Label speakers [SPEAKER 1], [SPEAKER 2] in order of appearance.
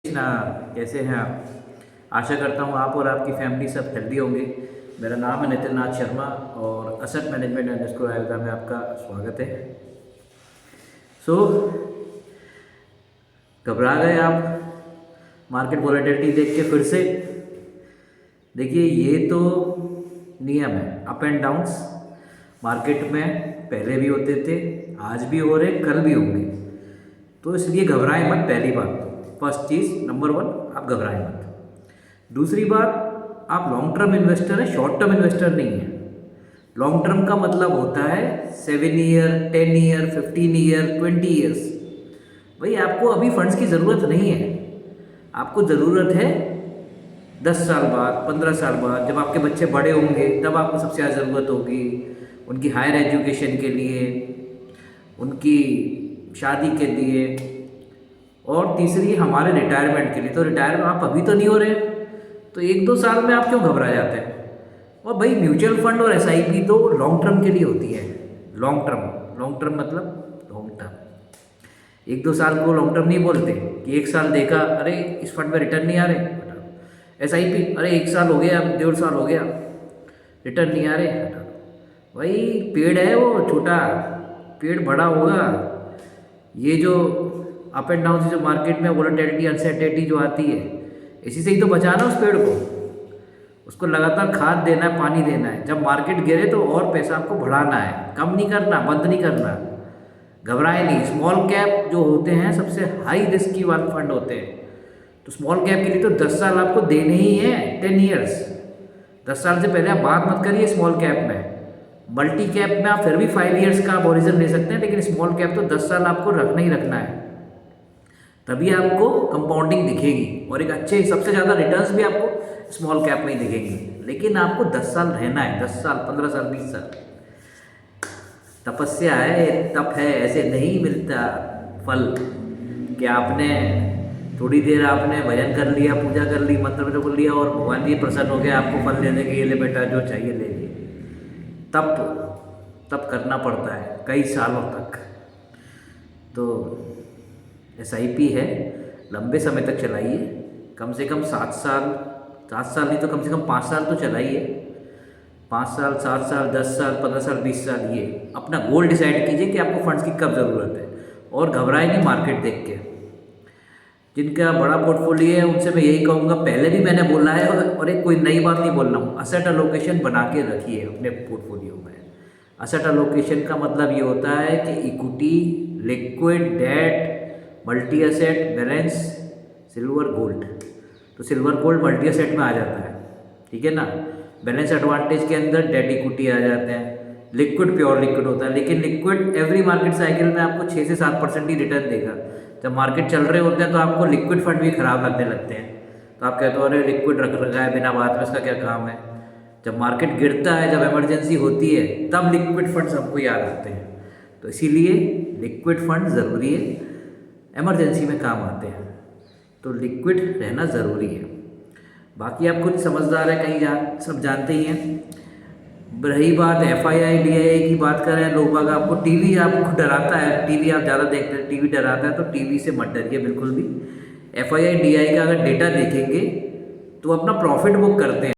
[SPEAKER 1] कृष्णा, कैसे हैं आप? आशा करता हूँ आप और आपकी फैमिली सब हेल्दी होंगे। मेरा नाम है नितिन नाथ शर्मा और असेट मैनेजमेंट अंडरस्कोर आयुर्वेदा में आपका स्वागत है। सो घबरा गए आप मार्केट वॉलेटिलिटी देख के फिर से? देखिए, ये तो नियम है, अप एंड डाउन्स मार्केट में पहले भी होते थे, आज भी हो रहे, कल भी होंगे। तो इसलिए घबराएं मत। पहली बात तो फर्स्ट चीज़ नंबर 1, आप घबराएं मत। दूसरी बात, आप लॉन्ग टर्म इन्वेस्टर हैं, शॉर्ट टर्म इन्वेस्टर नहीं हैं। लॉन्ग टर्म का मतलब होता है 7 ईयर, 10 ईयर, 15 ईयर, 20 ईयर्स। भाई, आपको अभी फंड्स की ज़रूरत नहीं है। आपको ज़रूरत है 10 साल बाद, 15 साल बाद, जब आपके बच्चे बड़े होंगे तब आपको सबसे ज़्यादा ज़रूरत होगी उनकी हायर एजुकेशन के लिए, उनकी शादी के लिए, और तीसरी हमारे रिटायरमेंट के लिए। तो रिटायर आप अभी तो नहीं हो रहे, तो 1-2 साल में आप क्यों घबरा जाते हैं? और भाई, म्यूचुअल फंड और एसआईपी तो लॉन्ग टर्म के लिए होती है। लॉन्ग टर्म मतलब लॉन्ग टर्म। 1-2 साल को लॉन्ग टर्म नहीं बोलते कि 1 साल देखा, अरे इस फंड में रिटर्न नहीं आ रहे, एसआईपी, अरे 1 साल हो गया, 1.5 साल हो गया, रिटर्न नहीं आ रहे, भाई पेड़ है वो छोटा, पेड़ बड़ा होगा। ये जो अप एंड डाउन से जो मार्केट में वोलेटिलिटी, अनसर्टेनिटी जो आती है, इसी से ही तो बचाना उस पेड़ को। उसको लगातार खाद देना है, पानी देना है। जब मार्केट गिरे तो और पैसा आपको बढ़ाना है, कम नहीं करना, बंद नहीं करना। घबराए नहीं। स्मॉल कैप जो होते हैं सबसे हाई रिस्की वाले फंड होते हैं। तो स्मॉल कैप के लिए तो 10 साल आपको देने ही हैं, 10 ईयर्स। 10 साल से पहले आप बात मत करिए स्मॉल कैप में। मल्टी कैप में आप फिर भी 5 ईयर्स का आप ओरिजिन ले सकते हैं, लेकिन स्मॉल कैप तो 10 साल आपको रखना ही रखना है। तभी आपको कंपाउंडिंग दिखेगी और एक अच्छे, सबसे ज़्यादा रिटर्न्स भी आपको स्मॉल कैप में ही दिखेंगे। लेकिन आपको 10 साल रहना है, 10 साल, 15 साल, 20 साल। तपस्या है, तप है, ऐसे नहीं मिलता फल कि आपने थोड़ी देर आपने भजन कर लिया, पूजा कर ली, मंत्र बोल लिया और भगवान जी प्रसन्न हो गया आपको फल देने के लिए, बेटा जो चाहिए ले लिए। तप करना पड़ता है कई सालों तक। तो एसआईपी है, लंबे समय तक चलाइए, कम से कम 7 साल नहीं तो कम से कम 5 साल तो चलाइए। 5 साल, 7 साल, 10 साल, 15 साल, 20 साल, ये अपना गोल डिसाइड कीजिए कि आपको फंड्स की कब ज़रूरत है। और घबराए नहीं मार्केट देख के। जिनका बड़ा पोर्टफोलियो है उनसे मैं यही कहूँगा, पहले भी मैंने बोला है और एक कोई नई बात नहीं बोल रहा हूँ, असेट एलोकेशन बना के रखिए अपने पोर्टफोलियो में। असेट एलोकेशन का मतलब ये होता है कि equity, liquid, debt, multi asset, balance, silver, gold. तो सिल्वर, गोल्ड मल्टी एसेट में आ जाता है, ठीक है ना। बैलेंस एडवांटेज के अंदर डेट इक्विटी आ जाते हैं। लिक्विड प्योर लिक्विड होता है, लेकिन लिक्विड एवरी मार्केट साइकिल में आपको 6 से 7% ही रिटर्न देगा। जब मार्केट चल रहे होते हैं तो आपको लिक्विड फंड भी खराब लगने लगते हैं। तो आप कहते हो अरे लिक्विड रख रखा है बिना बात में, इसका क्या काम है। जब मार्केट गिरता है, जब इमरजेंसी होती है, तब लिक्विड फंड्स हमको याद आते हैं। तो इसीलिए लिक्विड फंड ज़रूरी है, इमरजेंसी में काम आते हैं। तो लिक्विड रहना ज़रूरी है। बाकी आप कुछ समझदार है, कहीं सब जानते ही हैं। रही बात FII DII की बात करें, लोग बाग आपको टीवी आपको डराता है, टीवी आप ज़्यादा देखते हैं, टीवी डराता है, तो टीवी से मत डरिए बिल्कुल भी। FII DII का अगर डेटा देखेंगे तो अपना प्रॉफिट बुक करते हैं।